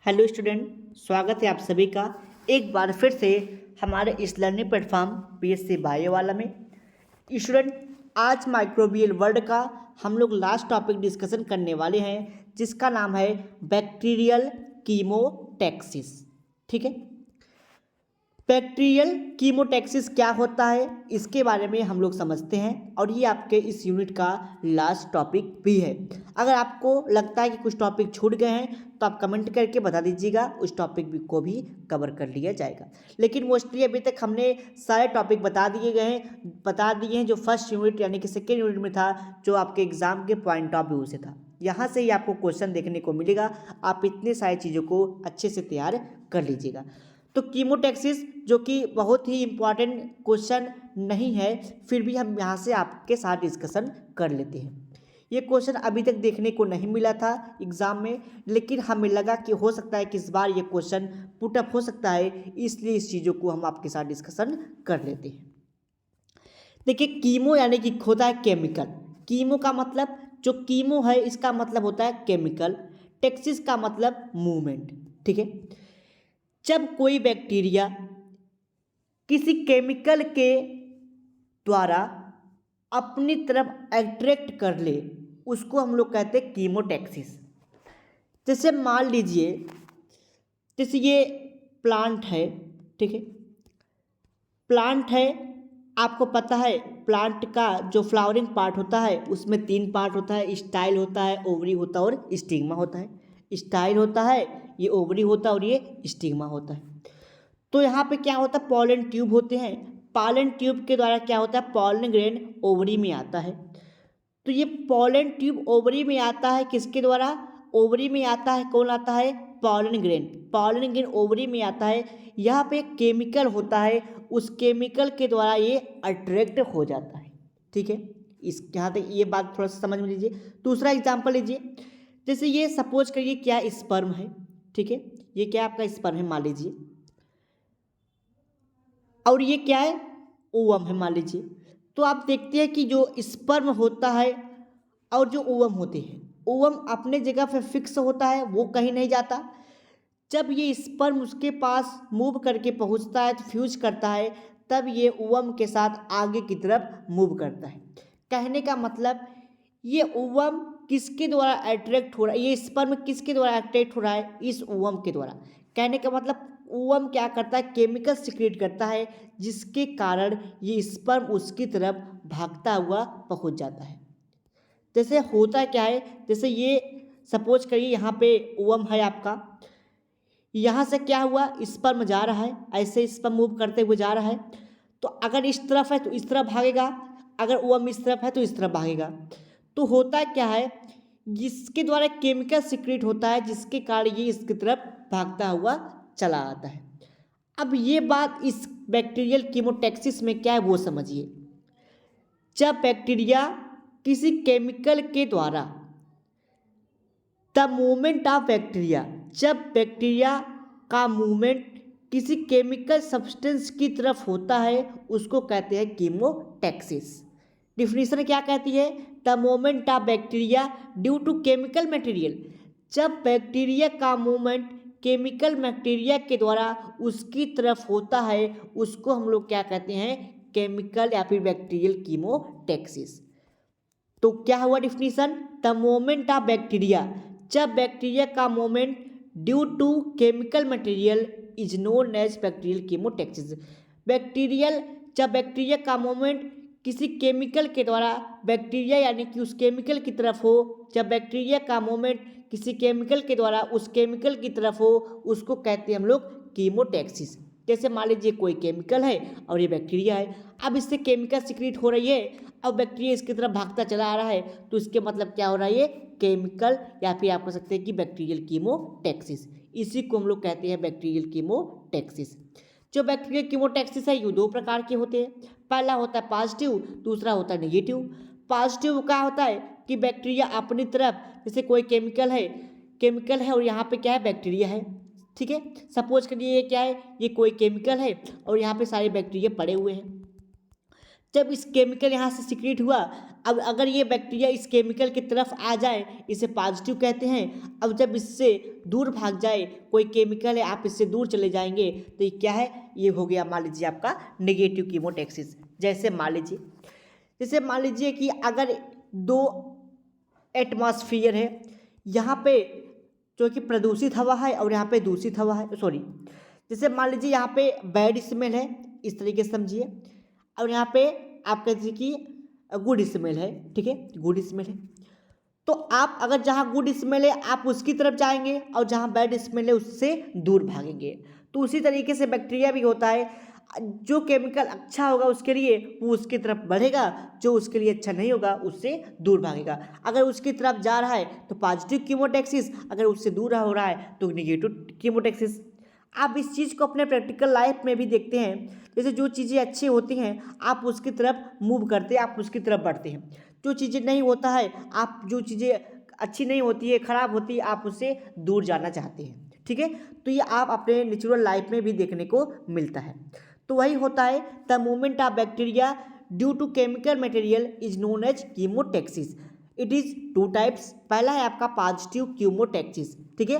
Hello student, स्वागत है आप सभी का एक बार फिर से हमारे इस लर्निंग प्लेटफॉर्म बीएससी बायो वाला में। स्टूडेंट, आज माइक्रोबियल वर्ल्ड का हम लोग लास्ट टॉपिक डिस्कशन करने वाले हैं जिसका नाम है बैक्टीरियल कीमोटैक्सिस। ठीक है, बैक्टीरियल कीमोटैक्सिस क्या होता है इसके बारे में हम लोग समझते हैं और ये आपके इस यूनिट का लास्ट टॉपिक भी है। अगर आपको लगता है कि कुछ टॉपिक छूट गए हैं तो आप कमेंट करके बता दीजिएगा, उस टॉपिक को भी कवर कर लिया जाएगा। लेकिन मोस्टली अभी तक हमने सारे टॉपिक बता दिए हैं जो फर्स्ट यूनिट यानी कि सेकेंड यूनिट में था, जो आपके एग्जाम के पॉइंट ऑफ व्यू से था। यहाँ से ही आपको क्वेश्चन देखने को मिलेगा, आप इतने सारी चीज़ों को अच्छे से तैयार कर लीजिएगा। तो कीमोटैक्सिस जो कि बहुत ही इम्पॉर्टेंट क्वेश्चन नहीं है, फिर भी हम यहाँ से आपके साथ डिस्कशन कर लेते हैं। ये क्वेश्चन अभी तक देखने को नहीं मिला था एग्ज़ाम में, लेकिन हमें लगा कि हो सकता है कि इस बार ये क्वेश्चन पुटअप हो सकता है, इसलिए इस चीज़ों को हम आपके साथ डिस्कशन कर लेते हैं। देखिए, कीमो यानी कि होता है केमिकल। कीमो का मतलब, जो कीमो है इसका मतलब होता है केमिकल, टैक्सिस का मतलब मूवमेंट। ठीक है, जब कोई बैक्टीरिया किसी केमिकल के द्वारा अपनी तरफ अट्रैक्ट कर ले उसको हम लोग कहते हैं कीमोटैक्सिस। जैसे मान लीजिए, जैसे ये प्लांट है, ठीक है, प्लांट है, आपको पता है प्लांट का जो फ्लावरिंग पार्ट होता है उसमें 3 पार्ट होता है, स्टाइल होता है, ओवरी होता है और स्टिग्मा होता है। स्टाइल होता है, ये ओवरी होता है और ये स्टिग्मा होता है। तो यहाँ पे क्या होता है, पॉलन ट्यूब होते हैं। पॉलन ट्यूब के द्वारा क्या होता है, पॉलन ग्रेन ओवरी में आता है। तो ये पॉलन ट्यूब ओवरी में आता है, किसके द्वारा, ओवरी में आता है। कौन आता है, pollen grain. Pollen grain ovary में आता है। यहाँ पे एक केमिकल होता है, उस केमिकल के द्वारा ये अट्रैक्ट हो जाता है। ठीक है, इस यहाँ तक ये बात थोड़ा सा समझ में लीजिए। दूसरा एग्जाम्पल लीजिए, जैसे ये सपोज करिए क्या स्पर्म है। ठीक है, ये क्या आपका स्पर्म है मान लीजिए, और ये क्या है, ओवम है मान लीजिए। तो आप देखते हैं कि जो स्पर्म होता है और जो ओवम होते हैं, ओवम अपने जगह पे फिक्स होता है, वो कहीं नहीं जाता। जब ये स्पर्म उसके पास मूव करके पहुंचता है तो फ्यूज करता है, तब ये ओवम के साथ आगे की तरफ मूव करता है। कहने का मतलब, ये ओवम किसके द्वारा अट्रैक्ट हो रहा है, ये स्पर्म किसके द्वारा अट्रैक्ट हो रहा है, इस ओवम के द्वारा। कहने का मतलब ओवम क्या करता है, केमिकल सिक्रेट करता है, जिसके कारण ये स्पर्म उसकी तरफ भागता हुआ पहुंच जाता है। जैसे होता क्या है, जैसे ये सपोज करिए यहाँ पे ओवम है आपका, यहाँ से क्या हुआ, स्पर्म जा रहा है, ऐसे स्पर्म मूव करते हुए जा रहा है। तो अगर इस तरफ है तो इस तरफ भागेगा, अगर ओवम इस तरफ है तो इस तरफ भागेगा। तो होता क्या है, जिसके द्वारा केमिकल सिक्रेट होता है, जिसके कारण ये इसकी तरफ भागता हुआ चला आता है। अब ये बात इस बैक्टीरियल कीमोटैक्सिस में क्या है वो समझिए। जब बैक्टीरिया किसी केमिकल के द्वारा, द मूवमेंट ऑफ बैक्टीरिया, जब बैक्टीरिया का मूवमेंट किसी केमिकल सब्सटेंस की तरफ होता है उसको कहते हैं कीमोटैक्सिस। डिफिनीशन क्या कहती है, the movement of bacteria due to chemical material, जब बैक्टीरिया का मूवमेंट केमिकल बैक्टीरिया के द्वारा उसकी तरफ होता है उसको हम लोग क्या कहते हैं, केमिकल या फिर बैक्टीरियल कीमोटैक्सिस। तो क्या हुआ definition, the moment of bacteria, जब बैक्टीरिया का moment due to chemical material is known as bacterial chemotaxis. Bacterial, जब बैक्टीरिया का मोमेंट किसी केमिकल के द्वारा, बैक्टीरिया यानी कि उस केमिकल की तरफ हो, जब बैक्टीरिया का मोमेंट किसी केमिकल के द्वारा उस केमिकल की तरफ हो उसको कहते हैं हम लोग कीमोटैक्सिस। जैसे मान लीजिए कोई केमिकल है और ये बैक्टीरिया है, अब इससे केमिकल सिक्रीट हो रही है, अब बैक्टीरिया इसकी तरफ भागता चला आ रहा है, तो इसके मतलब क्या हो रहा है, ये केमिकल या फिर आप कह सकते हैं कि बैक्टीरियल कीमोटैक्सिस। इसी को हम लोग कहते हैं बैक्टीरियल कीमोटैक्सिस। जो बैक्टीरियल कीमोटैक्सिस है ये 2 प्रकार के होते हैं। पहला होता है पॉजिटिव, दूसरा होता है नेगेटिव। पॉजिटिव क्या होता है कि बैक्टीरिया अपनी तरफ, जैसे कोई केमिकल है और यहाँ पे क्या है, बैक्टीरिया है। ठीक है, सपोज करिए ये क्या है, ये कोई केमिकल है और यहाँ पे सारे बैक्टीरिया पड़े हुए हैं। जब इस केमिकल यहाँ से सिक्रीट हुआ, अब अगर ये बैक्टीरिया इस केमिकल की तरफ आ जाए, इसे पॉजिटिव कहते हैं। अब जब इससे दूर भाग जाए, कोई केमिकल है, आप इससे दूर चले जाएंगे, तो ये क्या है, ये हो गया मान लीजिए आपका नेगेटिव कीमोटैक्सिस। जैसे मान लीजिए कि अगर दो एटमॉस्फेयर है, यहाँ पे जो कि प्रदूषित हवा है और यहाँ पे दूषित हवा है, सॉरी, जैसे मान लीजिए यहाँ पे बैड स्मेल है, इस तरीके से समझिए, और यहाँ पे आप कह दीजिए कि गुड स्मेल है, ठीक है, गुड स्मेल है। तो आप अगर जहाँ गुड स्मेल है आप उसकी तरफ जाएंगे और जहाँ बैड स्मेल है उससे दूर भागेंगे। तो उसी तरीके से बैक्टीरिया भी होता है, जो केमिकल अच्छा होगा उसके लिए वो उसकी तरफ बढ़ेगा, जो उसके लिए अच्छा नहीं होगा उससे दूर भागेगा। अगर उसकी तरफ जा रहा है तो पॉजिटिव कीमोटैक्सिस, अगर उससे दूर हो रहा है तो नेगेटिव कीमोटैक्सिस। आप इस चीज़ को अपने प्रैक्टिकल लाइफ में भी देखते हैं, जैसे जो चीज़ें अच्छी होती हैं आप उसकी तरफ मूव करते हैं, आप उसकी तरफ बढ़ते हैं। जो चीज़ें नहीं होता है, आप जो चीज़ें अच्छी नहीं होती है, ख़राब होती है, आप उससे दूर जाना चाहते हैं, ठीक है। तो ये आप अपने नेचुरल लाइफ में भी देखने को मिलता है। तो वही होता है, the movement of bacteria due to chemical material is known as chemotaxis. It is two types. पहला है आपका पॉजिटिव कीमोटैक्सिस, ठीक है।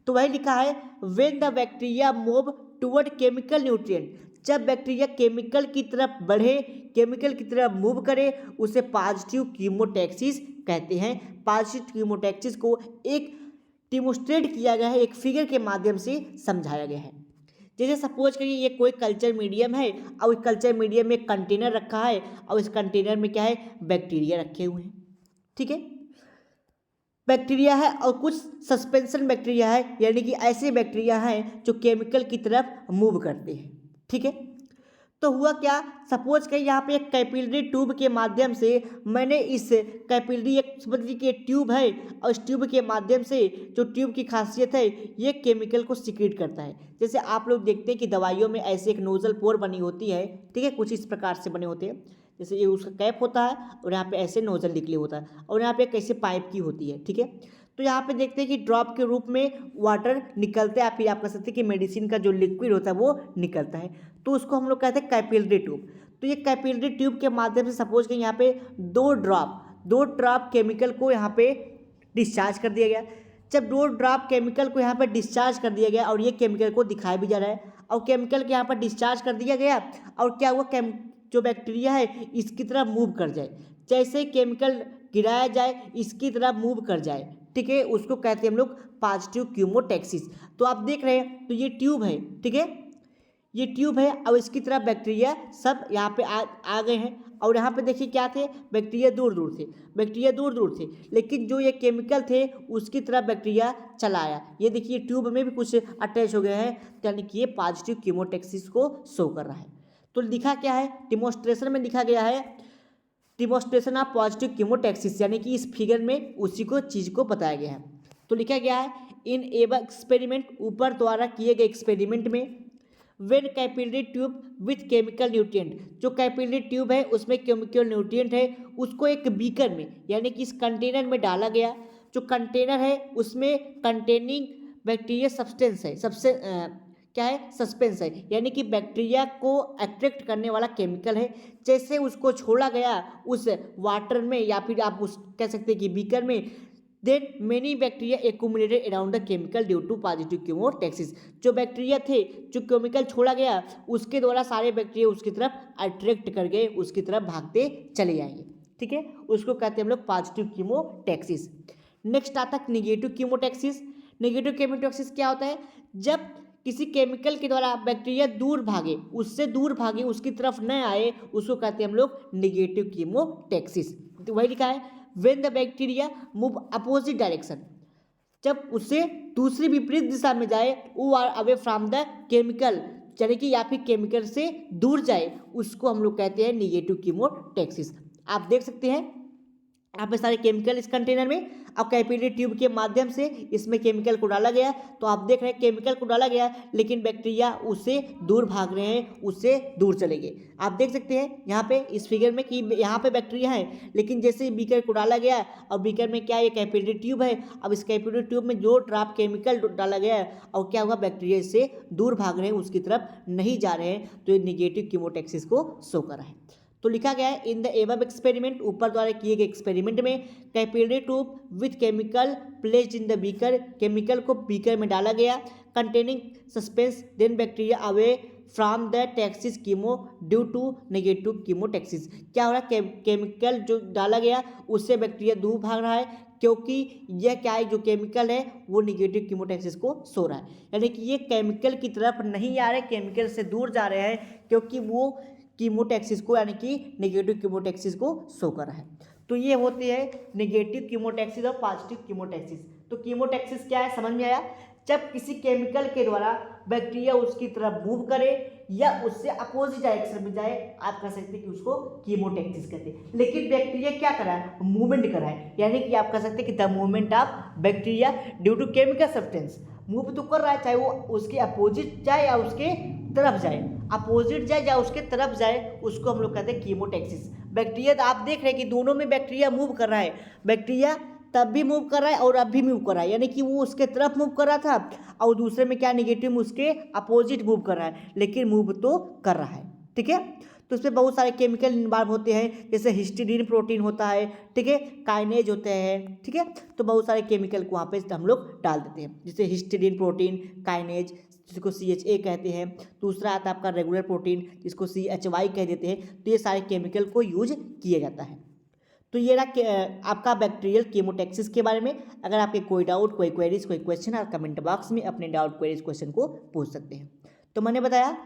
तो वही लिखा है, when the bacteria move toward chemical nutrient, जब बैक्टीरिया केमिकल की तरफ बढ़े, केमिकल की तरफ मूव करे, उसे पॉजिटिव कीमोटैक्सिस कहते हैं। पॉजिटिव कीमोटैक्सिस को एक डिमोस्ट्रेट किया गया है, एक फिगर के माध्यम से समझाया गया है। जैसे सपोज करिए ये कोई कल्चर मीडियम है और इस कल्चर मीडियम में कंटेनर रखा है और इस कंटेनर में क्या है, बैक्टीरिया रखे हुए हैं, ठीक है। बैक्टीरिया है और कुछ सस्पेंशन बैक्टीरिया है, यानी कि ऐसे बैक्टीरिया हैं जो केमिकल की तरफ मूव करते हैं, ठीक है। तो हुआ क्या, सपोज करिए यहाँ पे एक कैपिलरी ट्यूब के माध्यम से मैंने इस कैपिलरी, एक समझ लीजिए कि एक ट्यूब है और इस ट्यूब के माध्यम से, जो ट्यूब की खासियत है ये केमिकल को सिक्रीट करता है। जैसे आप लोग देखते हैं कि दवाइयों में ऐसे एक नोजल पोर बनी होती है, ठीक है, कुछ इस प्रकार से बने होते हैं। जैसे ये उसका कैप होता है और यहाँ पे ऐसे नोजल निकले होता है और यहाँ पे कैसे पाइप की होती है, ठीक है। तो यहाँ पे देखते हैं कि ड्रॉप के रूप में वाटर निकलता है, फिर आप कह सकते हैं कि मेडिसिन का जो लिक्विड होता है वो निकलता है, तो उसको हम लोग कहते हैं कैपिलरी ट्यूब। तो ये कैपिलरी ट्यूब के माध्यम से सपोज कि यहाँ पे दो ड्रॉप केमिकल को यहाँ पे डिस्चार्ज कर दिया गया। जब दो ड्रॉप केमिकल को यहाँ पर डिस्चार्ज कर दिया गया और ये केमिकल को दिखाया भी जा रहा है और केमिकल के यहाँ पर डिस्चार्ज कर दिया गया, और क्या हुआ, जो बैक्टीरिया है इसकी तरफ मूव कर जाए, जैसे केमिकल गिराया जाए इसकी तरफ मूव कर जाए, ठीक है, उसको कहते हैं हम लोग पॉजिटिव कीमोटैक्सिस। तो आप देख रहे हैं, तो ये ट्यूब है, ठीक है, ये ट्यूब है और इसकी तरफ बैक्टीरिया सब यहाँ पे आ गए हैं। और यहाँ पे देखिए क्या थे, बैक्टीरिया दूर दूर थे, लेकिन जो ये केमिकल थे उसकी तरफ बैक्टीरिया चला आया। ये देखिए ट्यूब में भी कुछ अटैच हो गए हैं, यानी कि ये पॉजिटिव कीमोटैक्सिस को शो कर रहा है। तो लिखा क्या है, डिमॉन्स्ट्रेशन में लिखा गया है, डिमॉन्स्ट्रेशन ऑफ पॉजिटिव कीमोटैक्सिस, यानी कि इस फिगर में उसी को चीज़ को बताया गया है। तो लिखा गया है, इन एब एक्सपेरिमेंट, ऊपर द्वारा किए गए एक्सपेरिमेंट में, when capillary tube with chemical nutrient, जो कैपिलरी ट्यूब है उसमें केमिकल न्यूट्रिएंट है, उसको एक बीकर में यानी कि इस कंटेनर में डाला गया। जो कंटेनर है उसमें कंटेनिंग बैक्टीरिया सब्सटेंस है, सबसे क्या है, सस्पेंस है, यानी कि बैक्टीरिया को अट्रैक्ट करने वाला केमिकल है। जैसे उसको छोड़ा गया उस वाटर में या फिर आप उस कह सकते हैं कि बीकर में, then many bacteria accumulated around the chemical due to positive chemotaxis. जो बैक्टीरिया थे, जो केमिकल छोड़ा गया उसके द्वारा सारे बैक्टीरिया उसकी तरफ अट्रैक्ट कर गए, उसकी तरफ भागते चले जाएंगे, ठीक है, उसको कहते हैं हम लोग पॉजिटिव कीमोटैक्सिस। नेक्स्ट आता है निगेटिव कीमोटैक्सिस। नेगेटिव कीमोटैक्सिस क्या होता है, जब किसी केमिकल के द्वारा बैक्टीरिया दूर भागे, उससे दूर भागे, उसकी तरफ न आए, उसको कहते हैं हम लोग नेगेटिव कीमोटैक्सिस। तो वही लिखा है, when the bacteria move opposite direction, जब उससे दूसरी विपरीत दिशा में जाए, वो are away from the chemical, यानी कि या फिर केमिकल से दूर जाए, उसको हम लोग कहते हैं नेगेटिव कीमोटैक्सिस। आप देख सकते हैं यहाँ पे सारे केमिकल इस कंटेनर में, अब कैपिलरी ट्यूब के माध्यम से इसमें केमिकल को डाला गया, तो आप देख रहे हैं केमिकल को डाला गया लेकिन बैक्टीरिया उससे दूर भाग रहे हैं, उससे दूर चले गए। आप देख सकते हैं यहाँ पे इस फिगर में कि यहाँ पे बैक्टीरिया है, लेकिन जैसे ही बीकर को डाला गया, और बीकर में क्या, ये कैपिलरी ट्यूब है, अब इस कैपिलरी ट्यूब में जो ड्रॉप केमिकल डाला गया है, और क्या हुआ, बैक्टीरिया इससे दूर भाग रहे हैं, उसकी तरफ नहीं जा रहे हैं, तो ये निगेटिव कीमोटैक्सिस को शो कर रहा है। तो लिखा गया है इन द एबव एक्सपेरिमेंट, ऊपर द्वारा किए गए एक्सपेरिमेंट में capillary tube with chemical placed in the beaker, chemical को बीकर में डाला गया, containing suspense then bacteria away from the taxis chemo due to negative chemotaxis. क्या हो रहा है, केमिकल जो डाला गया उससे बैक्टीरिया दूर भाग रहा है, क्योंकि यह क्या है, जो केमिकल है वो निगेटिव कीमोटैक्सिस को सो रहा है, यानी कि ये केमिकल की तरफ नहीं आ रहे, केमिकल से दूर जा रहे हैं, क्योंकि वो कीमोटैक्सिस को यानी कि नेगेटिव कीमोटैक्सिस को शो कर रहा है। तो ये होती है नेगेटिव कीमोटैक्सिस और पॉजिटिव कीमोटैक्सिस। तो कीमोटैक्सिस क्या है समझ में आया, जब किसी केमिकल के द्वारा बैक्टीरिया उसकी तरफ मूव करे या उससे अपोजिट डायरेक्शन में जाए, आप कह सकते हैं कि उसको कीमोटैक्सिस कहते हैं। लेकिन बैक्टीरिया क्या कर रहा है, मूवमेंट कर रहा है, यानी कि आप कह सकते हैं कि the movement of bacteria due to chemical substance, move तो कर रहा है, चाहे वो उसके अपोजिट जाए या उसके तरफ जाए, अपोजिट जाए या उसके तरफ जाए, उसको हम लोग कहते हैं कीमोटैक्सिस। बैक्टीरिया तो आप देख रहे हैं कि दोनों में बैक्टीरिया मूव कर रहा है, बैक्टीरिया तब भी मूव कर रहा है और अब भी मूव कर रहा है, यानी कि वो उसके तरफ मूव कर रहा था और दूसरे में क्या नेगेटिव उसके अपोजिट मूव कर रहा है, लेकिन मूव तो कर रहा है। ठीक है, तो इसमें बहुत सारे केमिकल इन्वॉल्व होते हैं, जैसे हिस्टिडीन प्रोटीन होता है, ठीक है, काइनेज होते हैं, ठीक है, तो बहुत सारे केमिकल को वहाँ पे हम लोग डाल देते हैं, जैसे हिस्टिडीन प्रोटीन, काइनेज जिसको CHA कहते हैं, दूसरा आता है आपका रेगुलर प्रोटीन जिसको CHY कह देते हैं। तो ये सारे केमिकल को यूज किया जाता है। तो ये रहा आपका बैक्टीरियल कीमोटैक्सिस के बारे में। अगर आपके कोई डाउट, कोई क्वेरीज, कोई क्वेश्चन है, कमेंट बॉक्स में अपने डाउट, क्वेरीज, क्वेश्चन को पूछ सकते हैं। तो मैंने बताया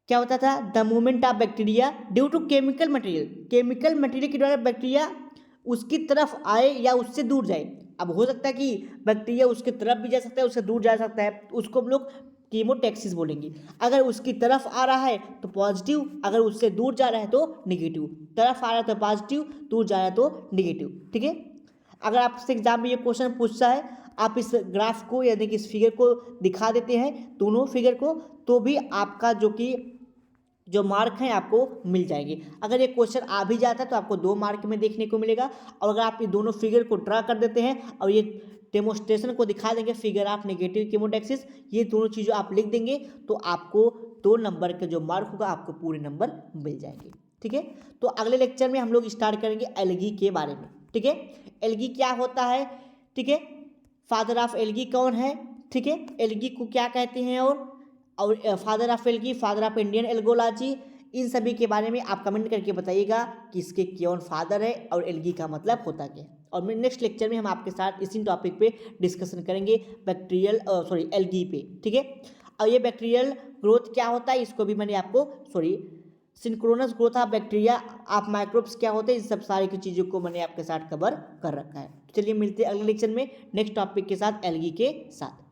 क्या होता था, the movement of bacteria due to chemical material, chemical material के द्वारा बैक्टीरिया उसकी तरफ आए या उससे दूर जाए। अब हो सकता है कि बैक्टीरिया उसके तरफ भी जा सकता है, उससे दूर जा सकता है, उसको हम लोग कीमोटैक्सिस बोलेंगे। अगर उसकी तरफ आ रहा है तो पॉजिटिव, अगर उससे दूर जा रहा है तो निगेटिव, तरफ आ रहा है तो पॉजिटिव, दूर जा रहा है तो निगेटिव। ठीक है, अगर आपसे एग्जाम में ये क्वेश्चन पूछता है, आप इस ग्राफ को यानी कि इस फिगर को दिखा देते हैं, दोनों फिगर को, तो भी आपका जो मार्क हैं आपको मिल जाएंगे। अगर ये क्वेश्चन आ भी जाता है तो आपको 2 मार्क में देखने को मिलेगा, और अगर आप ये दोनों फिगर को ड्रा कर देते हैं और ये डेमोस्ट्रेशन को दिखा देंगे, फिगर ऑफ नेगेटिव कीमोटैक्सिस, ये दोनों चीज़ें आप लिख देंगे, तो आपको 2 नंबर का जो मार्क होगा आपको पूरे नंबर मिल जाएंगे। ठीक है, तो अगले लेक्चर में हम लोग स्टार्ट करेंगे एल्गी के बारे में। ठीक है, एल्गी क्या होता है, ठीक है, फादर ऑफ एल्गी कौन है, ठीक है, एल्गी को क्या कहते हैं, और father of algae, father of Indian algology, इन सभी के बारे में आप कमेंट करके बताइएगा कि इसके कौन फादर है और एल्गी का मतलब होता क्या है। और मेरे नेक्स्ट लेक्चर में हम आपके साथ इसी टॉपिक पे डिस्कशन करेंगे एल्गी पे। ठीक है, और ये बैक्टीरियल ग्रोथ क्या होता है इसको भी मैंने आपको synchronous growth of bacteria of microbes क्या होते हैं, इन सब सारी की चीज़ों को मैंने आपके साथ कवर कर रखा है। चलिए मिलते हैं अगले लेक्चर में नेक्स्ट टॉपिक के साथ, एल्गी के साथ।